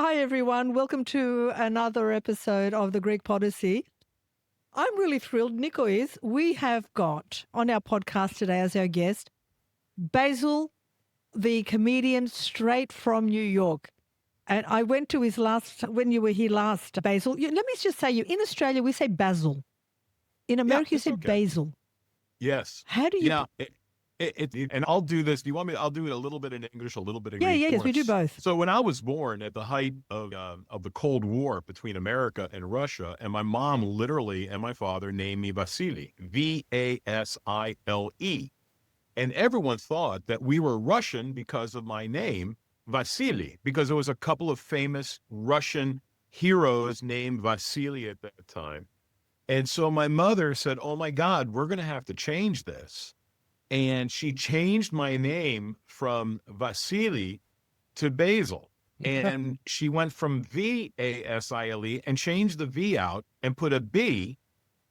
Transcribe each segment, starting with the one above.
Hi, everyone. Welcome to another episode of the Greek Podyssey. I'm really thrilled, Nico is. We have got on our podcast today as our guest, Basile the Comedian, straight from New York. And I went to his when you were here last, Basile. Let me just say in Australia, we say Basil. In America, you say Basile. Yes. How do you... And I'll do this. Do you want me? I'll do it a little bit in English, a little bit in Greek. Yes, we do both. So when I was born at the height of the Cold War between America and Russia, and my mom literally and my father named me Vasily, Vasile. And everyone thought that we were Russian because of my name, Vasily, because there was a couple of famous Russian heroes named Vasily at that time. And so my mother said, oh my God, we're going to have to change this. And she changed my name from Vasily to Basile. And she went from Vasile and changed the V out and put a B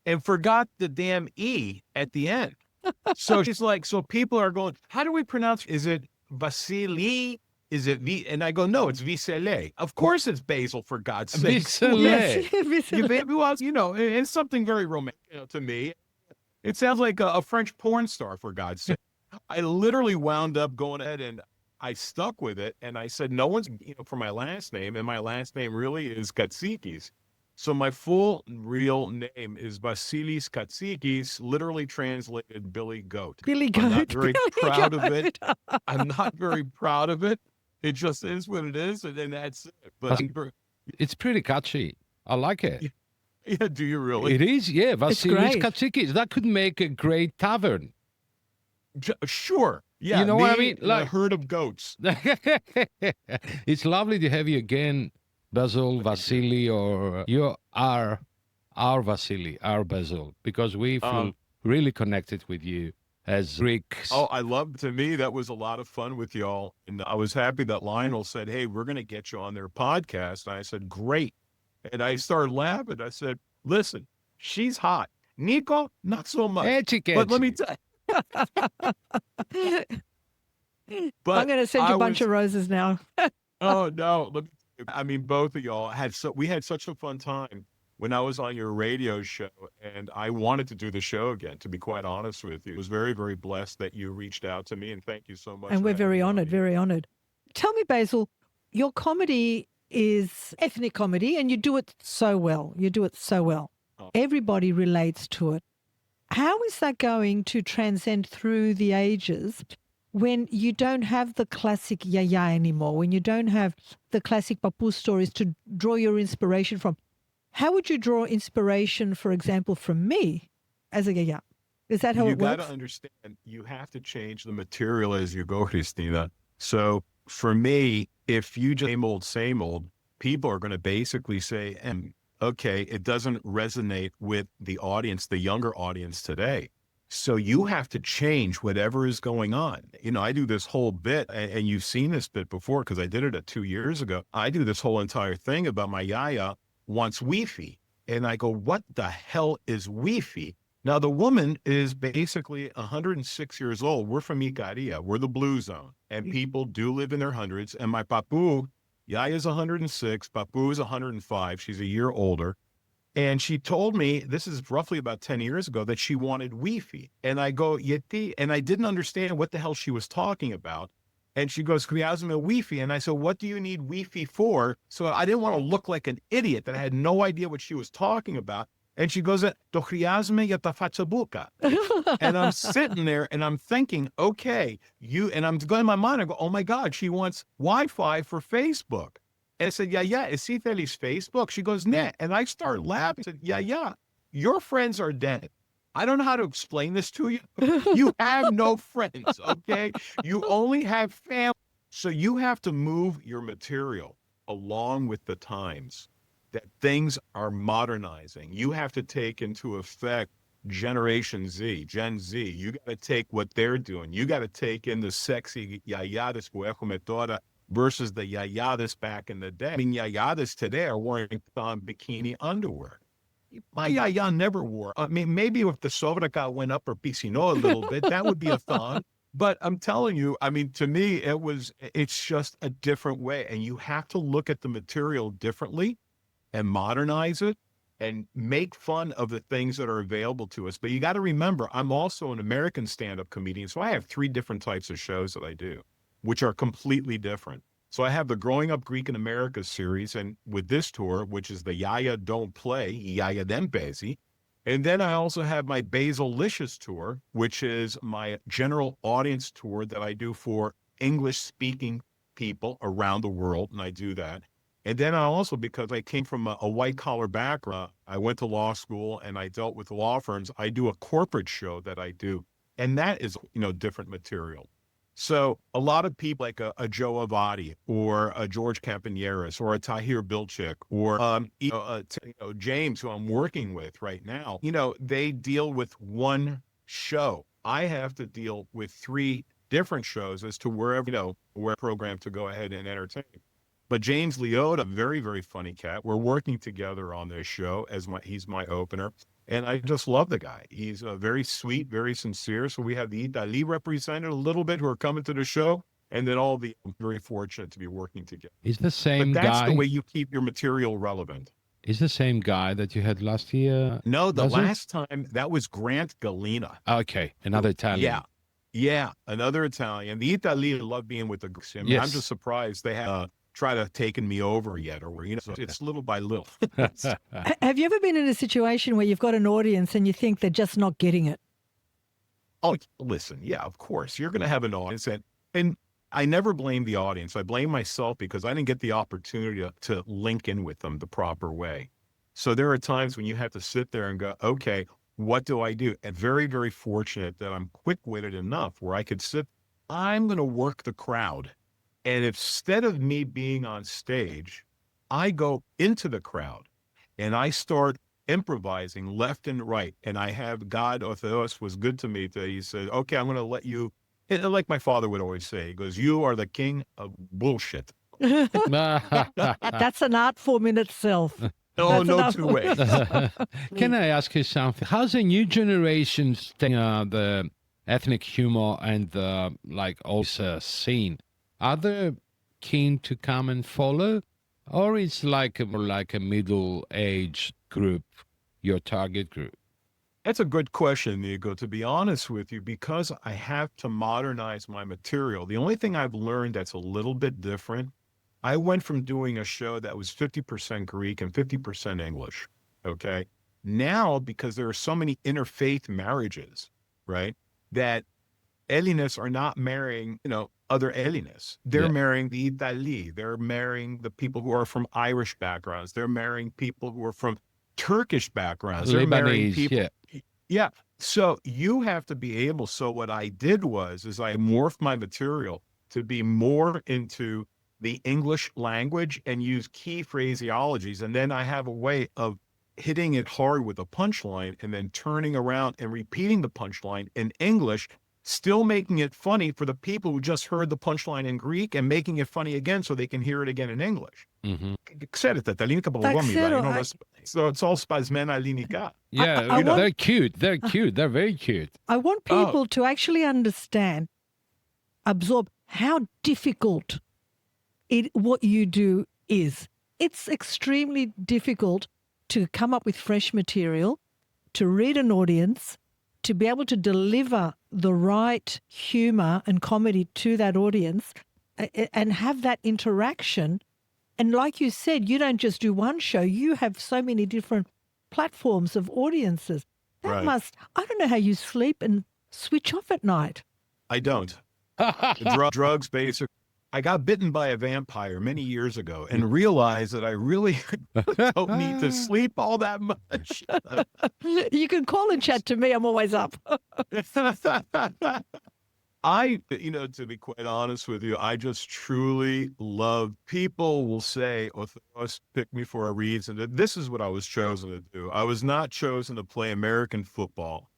and forgot the damn E at the end. So she's like, so people are going, how do we pronounce, is it Vasily? Is it V? And I go, no, it's Visele. Of course it's Basile, for God's sake. Visele. Yes. You know, it's something very romantic to me. It sounds like a French porn star, for God's sake. I literally wound up going ahead and I stuck with it. And I said, no one's, for my last name. And my last name really is Katsikis. So my full real name is Vasilis Katsikis, literally translated Billy Goat. Billy Goat. I'm not very proud of it. Goat. I'm not very proud of it. It just is what it is. And then that's it. But it's pretty catchy. I like it. Yeah, do you really? It is, yeah. Vasilis Katsikis. That could make a great tavern. Sure. Yeah. You know what I mean? Like a herd of goats. It's lovely to have you again, Basile, Vasily, or you are our Vasily, our Basile, because we feel really connected with you as Greeks. Oh, to me, that was a lot of fun with y'all. And I was happy that Lionel said, hey, we're going to get you on their podcast. And I said, great. And I started laughing. I said, listen, she's hot. Nico, not so much. But let me tell you. I'm going to send you a bunch of roses now. Oh, no. I mean, both of y'all we had such a fun time when I was on your radio show, and I wanted to do the show again, to be quite honest with you. I was very, very blessed that you reached out to me, and thank you so much. And we're very honored, very honored. Tell me, Basile, your comedy is ethnic comedy, and you do it so well. Everybody relates to it. How is that going to transcend through the ages when you don't have the classic yaya anymore, when you don't have the classic papu stories to draw your inspiration from? How would you draw inspiration, for example, from me as a yaya? Is that how it works? You got to understand, you have to change the material as you go, Christina. So for me, if you just same old, people are going to basically say, okay, it doesn't resonate with the audience, the younger audience today. So you have to change whatever is going on. I do this whole bit, and you've seen this bit before because I did it 2 years ago. I do this whole entire thing about my yaya wants Wi-Fi. And I go, what the hell is Wi-Fi? Now, the woman is basically 106 years old. We're from Icaria. We're the blue zone. And people do live in their hundreds. And my papu, Yaya's 106, papu is 105. She's a year older. And she told me, this is roughly about 10 years ago, that she wanted Wi-Fi. And I go, Yeti, and I didn't understand what the hell she was talking about. And she goes, Kriazme Wi-Fi. And I said, what do you need Wi-Fi for? So I didn't want to look like an idiot that I had no idea what she was talking about. And she goes, to Kriazme Yatafachabuka. And I'm sitting there and I'm thinking, okay, and I'm going in my mind, I go, oh my God, she wants Wi-Fi for Facebook. And I said, yeah, is he feliz Facebook? She goes, nah. And I start laughing. I said, yeah, your friends are dead. I don't know how to explain this to you. You have no friends, okay? You only have family. So you have to move your material along with the times, that things are modernizing. You have to take into effect Generation Z, Gen Z. You got to take what they're doing. You got to take in the sexy yayadas versus the yayadas back in the day. I mean, yayadas today are wearing bikini underwear. My yaya never wore. I mean, maybe if the sobraka went up or piscino a little bit, that would be a thong. But I'm telling you, I mean, to me, it's just a different way. And you have to look at the material differently and modernize it and make fun of the things that are available to us. But you got to remember, I'm also an American stand-up comedian. So I have 3 different types of shows that I do, which are completely different. So I have the Growing Up Greek in America series, and with this tour, which is the Yaya Don't Play, Yaya Dempezi. And then I also have my Basilicious tour, which is my general audience tour that I do for English-speaking people around the world, and I do that. And then I also, because I came from a white-collar background, I went to law school and I dealt with law firms, I do a corporate show that I do, and that is, different material. So a lot of people like a Joe Avati or a George Campaneris or a Tahir Bilchik or James, who I'm working with right now, they deal with one show. I have to deal with 3 different shows as to wherever, where program to go ahead and entertain. But James Liotta, very, very funny cat. We're working together on this show he's my opener. And I just love the guy. He's very sweet, very sincere. So we have the Italy represented a little bit who are coming to the show. And then I'm very fortunate to be working together. Is the same But that's guy? the way you keep your material relevant. Is the same guy that you had last year? No, the Was it? last time, that was Grant Galena. Okay, another Italian. Yeah, another Italian. The Italy love being with the Greeks. I mean, Yes. I'm just surprised they have tried to taken me over yet, or so it's little by little. Have you ever been in a situation where you've got an audience and you think they're just not getting it? Oh, listen, yeah, of course. You're going to have an audience. And I never blame the audience. I blame myself because I didn't get the opportunity to link in with them the proper way. So there are times when you have to sit there and go, okay, what do I do? And very, very fortunate that I'm quick-witted enough where I could I'm going to work the crowd. And instead of me being on stage, I go into the crowd and I start improvising left and right. And I have God, Ortheos, was good to me. He said, okay, I'm going to let you, and like my father would always say, he goes, you are the king of bullshit. That's an art form in itself. Oh, That's no enough. 2 ways. Can I ask you something? How's the new generation the ethnic humor and the also scene? Are they keen to come and follow, or it's more like a middle-aged group, your target group? That's a good question, Nico, to be honest with you, because I have to modernize my material. The only thing I've learned that's a little bit different, I went from doing a show that was 50% Greek and 50% English, okay? Now, because there are so many interfaith marriages, right, that Hellenists are not marrying, other Hellenists. They're marrying the Italy. They're marrying the people who are from Irish backgrounds. They're marrying people who are from Turkish backgrounds. They're marrying Lebanese, people. Yeah. So you have to be able. So what I did is I morphed my material to be more into the English language and use key phraseologies. And then I have a way of hitting it hard with a punchline and then turning around and repeating the punchline in English, still making it funny for the people who just heard the punchline in Greek and making it funny again so they can hear it again in English. Mm-hmm. So it's all spasmena linica. Yeah, they're cute. They're cute. They're very cute. I want people to actually understand, absorb how difficult what you do is. It's extremely difficult to come up with fresh material, to read an audience, to be able to deliver the right humor and comedy to that audience and have that interaction. And like you said, you don't just do one show, you have so many different platforms of audiences. That I don't know how you sleep and switch off at night. I don't. Drugs, basically. I got bitten by a vampire many years ago and realized that I really don't need to sleep all that much. You can call and chat to me. I'm always up. To be quite honest with you, I just truly love, people will say, Ortheos picked me for a reason. This is what I was chosen to do. I was not chosen to play American football.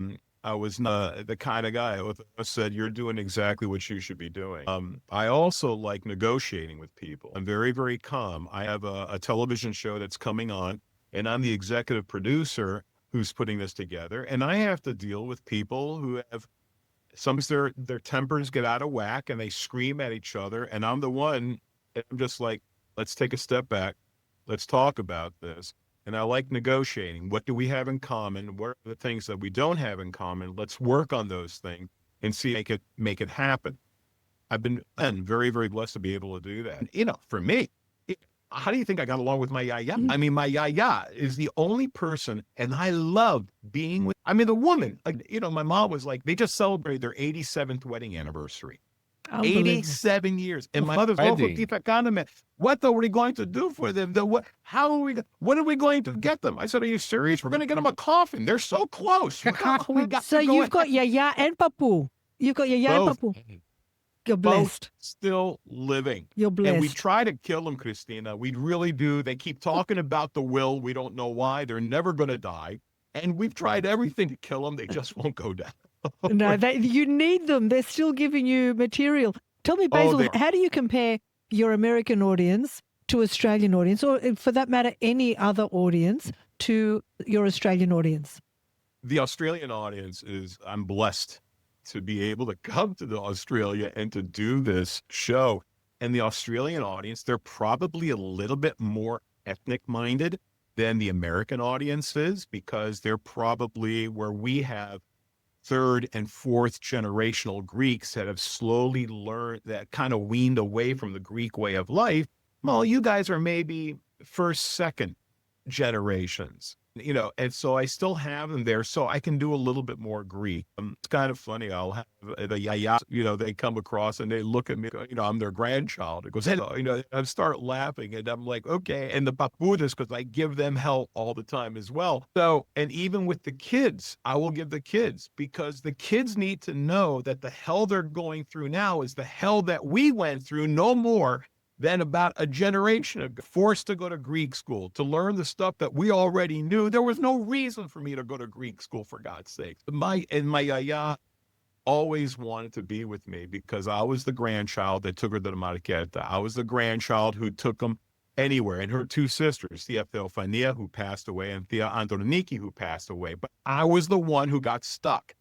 I was not the kind of guy who said, you're doing exactly what you should be doing. I also like negotiating with people. I'm very, very calm. I have a television show that's coming on, and I'm the executive producer who's putting this together. And I have to deal with people who have Sometimes their tempers get out of whack and they scream at each other. And I'm the one, I'm just like, let's take a step back. Let's talk about this. And I like negotiating. What do we have in common? What are the things that we don't have in common? Let's work on those things and see make it happen. I've been very, very blessed to be able to do that. You know, for me, how do you think I got along with my yaya? I mean, my yaya is the only person, and I loved being with, I mean, the woman, like, you know, my mom was like, they just celebrated their 87th wedding anniversary. Unbelievable. 87 years. And my mother's Wedding. what are we going to do for them? What are we going to get them? I said, are you serious? We're going to get them a coffin. They're so close. We got So to go you've got Yaya and Papu. You've got Yaya and Both. Papu. You're both blessed. still living. You're And we blessed. try to kill them, Christina. We really do. They keep talking about the will. We don't know why. They're never going to die. And we've tried everything to kill them. They just won't go down. No, you need them. They're still giving you material. Tell me, Basil, they are. how do you compare your American audience to Australian audience, or for that matter, any other audience to your Australian audience? The Australian audience I'm blessed to be able to come to Australia and to do this show. And the Australian audience, they're probably a little bit more ethnic minded than the American audience is, because they're probably where we have third and fourth generational Greeks that have slowly learned, that kind of weaned away from the Greek way of life. Well, you guys are maybe first, second generations, you know, and so I still have them there, so I can do a little bit more Greek. It's kind of funny. I'll have the yaya, you know, they come across and they look at me, you know, I'm their grandchild. It goes, hello, you know, I start laughing and I'm like, okay. And the papudas, because I give them hell all the time as well. So, and even with the kids, I will give the kids, because the kids need to know that the hell they're going through now is the hell that we went through, no more than about a generation ago, forced to go to Greek school to learn the stuff that we already knew. There was no reason for me to go to Greek school, for God's sake. My yaya always wanted to be with me because I was the grandchild that took her to the Marqueta. I was the grandchild who took them anywhere. And her two sisters, Tia Theophania, who passed away, and Tia Androniki, who passed away. But I was the one who got stuck.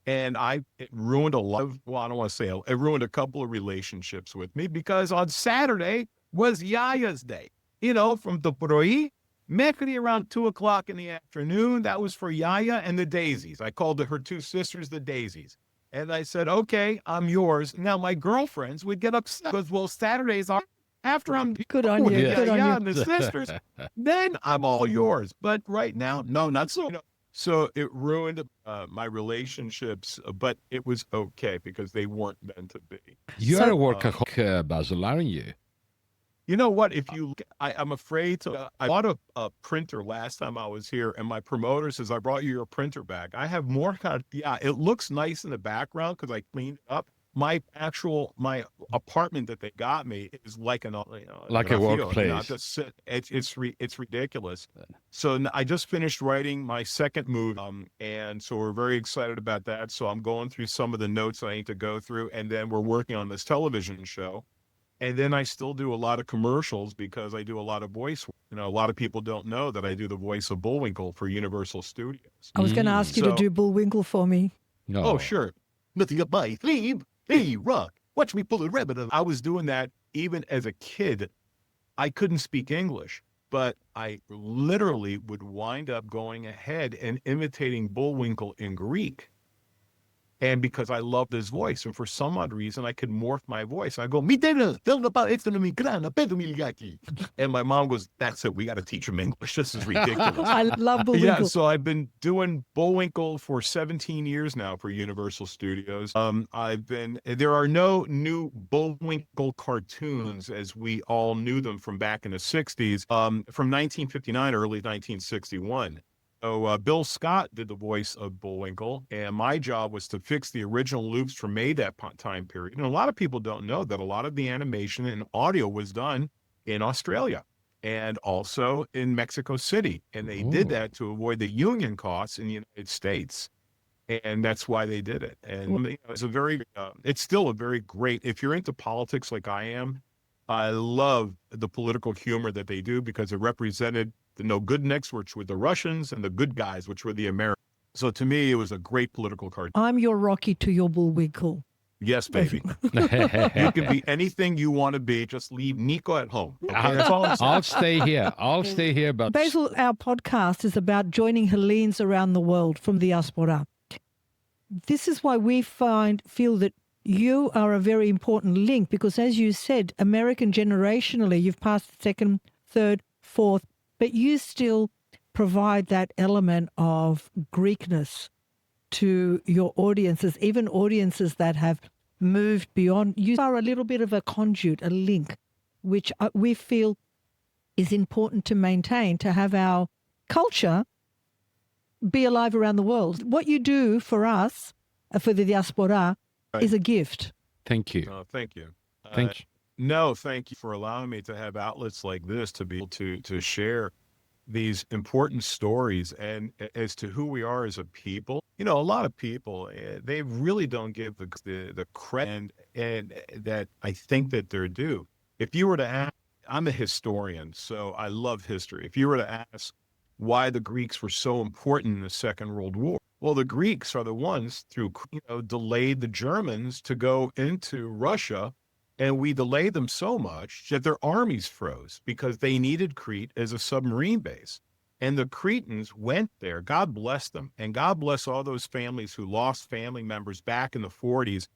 And it ruined a lot of, well, I don't want to say, it ruined a couple of relationships with me, because on Saturday was Yaya's day. You know, from the Proi, Mekri around 2:00 in the afternoon, that was for Yaya and the Daisies. I called her two sisters the Daisies. And I said, okay, I'm yours. Now my girlfriends would get upset because, well, Saturdays are after I'm Good on with you. the Good on Yaya you. and the sisters, then I'm all yours. But right now, no, not so. So it ruined my relationships, but it was okay because they weren't meant to be. You So- are a workaholic, Basil, aren't you? You know what? If you, I'm afraid to. I bought a printer last time I was here, and my promoter says, "I brought you your printer back." I have more. Yeah, it looks nice in the background because I cleaned it up. My apartment that they got me is like Like a workplace. You know, it's ridiculous. So I just finished writing my second movie, and so we're very excited about that. So I'm going through some of the notes I need to go through, and then we're working on this television show. And then I still do a lot of commercials because I do a lot of voice work. You know, a lot of people don't know that I do the voice of Bullwinkle for Universal Studios. I was going to ask you to So- do Bullwinkle for me. No. Oh, sure. Nothing up my sleeve. Hey, Rock, watch me pull a rabbit. I was doing that even as a kid. I couldn't speak English, but I literally would wind up going ahead and imitating Bullwinkle in Greek. And because I loved his voice, and for some odd reason, I could morph my voice. I go, and my mom goes, that's it. We got to teach him English. This is ridiculous. I love Bullwinkle. Yeah, so I've been doing Bullwinkle for 17 years now for Universal Studios. There are no new Bullwinkle cartoons as we all knew them from back in the 60s, from 1959, early 1961. So Bill Scott did the voice of Bullwinkle, and my job was to fix the original loops from May that time period. And a lot of people don't know that a lot of the animation and audio was done in Australia and also in Mexico City. And they did that to avoid the union costs in the United States. And that's why they did it. And you know, it's still a very great, if you're into politics like I am, I love the political humor that they do because it represented the no good necks, which were the Russians, and the good guys, which were the Americans. So to me, it was a great political cartoon. I'm your Rocky to your Bullwinkle. Yes, baby. You can be anything you want to be. Just leave Nico at home. Okay? That's all I'm saying. I'll stay here. I'll stay here, but Basil, our podcast is about joining Hellenes around the world from the diaspora. This is why we feel that you are a very important link because, as you said, American generationally, you've passed second, third, fourth, but you still provide that element of Greekness to your audiences, even audiences that have moved beyond. You are a little bit of a conduit, a link, which we feel is important to maintain, to have our culture be alive around the world. What you do for us, for the diaspora, is a gift. thank you. Thank you. Thank you. No, thank you for allowing me to have outlets like this to be able to share these important stories and as to who we are as a people. You know, a lot of people, they really don't give the credit and that I think that they're due. If you were to ask, I'm a historian, so I love history. If you were to ask why the Greeks were so important in the Second World War, well, the Greeks are the ones delayed the Germans to go into Russia. And we delayed them so much that their armies froze because they needed Crete as a submarine base. And the Cretans went there. God bless them. And God bless all those families who lost family members back in the 40s,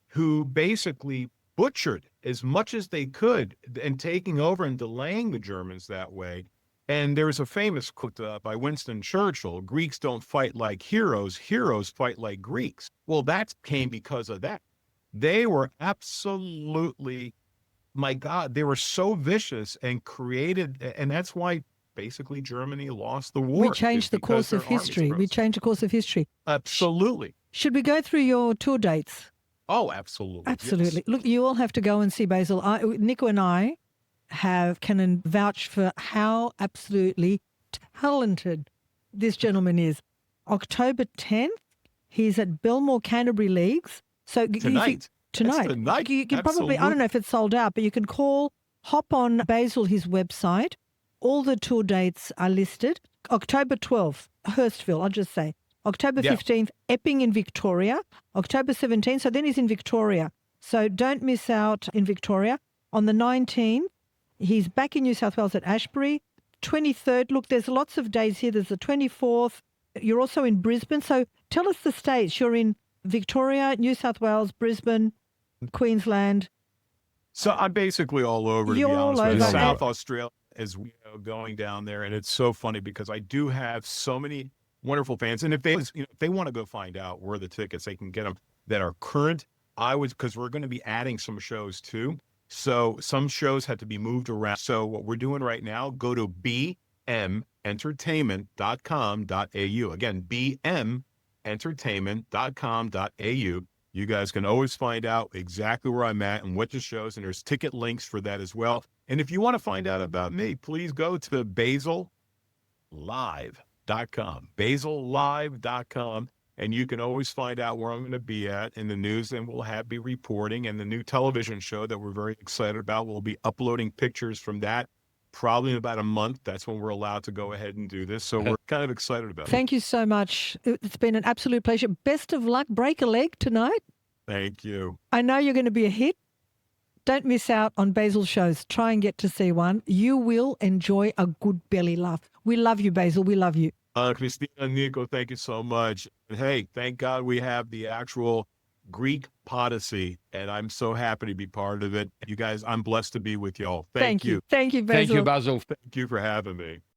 who basically butchered as much as they could and taking over and delaying the Germans that way. And there's a famous quote by Winston Churchill, Greeks don't fight like heroes, heroes fight like Greeks. Well, that came because of that. They were absolutely, my God, they were so vicious and created, and that's why basically Germany lost the war. We changed the course of history. We changed the course of history. Absolutely. Should we go through your tour dates? Oh, absolutely. Absolutely. Yes. Look, you all have to go and see Basil. Nico and I can vouch for how absolutely talented this gentleman is. October 10th, he's at Belmore Canterbury Leagues. So Tonight. Tonight. You can probably, I don't know if it's sold out, but you can hop on Basil, his website. All the tour dates are listed. October 12th, Hurstville, I'll just say. October 15th, Epping in Victoria. October 17th, so then he's in Victoria. So don't miss out in Victoria. On the 19th, he's back in New South Wales at Ashbury. 23rd, look, there's lots of days here. There's the 24th. You're also in Brisbane. So tell us the states. You're in Victoria, New South Wales, Brisbane, Queensland. So I'm basically all over, to You're be honest all with you. over. South Australia is going down there. And it's so funny because I do have so many wonderful fans. And if they want to go find out where the tickets, they can get them that are current. Because we're going to be adding some shows too. So some shows had to be moved around. So what we're doing right now, go to bmentertainment.com.au. Again, bmentertainment.com.au. You guys can always find out exactly where I'm at and what the shows, and there's ticket links for that as well. And if you want to find out about me, please go to basillive.com, basillive.com, and you can always find out where I'm going to be at in the news, and we'll be reporting. And the new television show that we're very excited about, we'll be uploading pictures from that probably in about a month. That's when we're allowed to go ahead and do this. So we're kind of excited about it. Thank you so much. It's been an absolute pleasure. Best of luck. Break a leg tonight. Thank you. I know you're going to be a hit. Don't miss out on Basil's shows. Try and get to see one. You will enjoy a good belly laugh. We love you, Basil. We love you. Christina and Nico, thank you so much. And hey, thank God we have the actual Greek Podyssey, and I'm so happy to be part of it. You guys, I'm blessed to be with y'all. Thank you. Thank you, Basil. Thank you, Basil. Thank you for having me.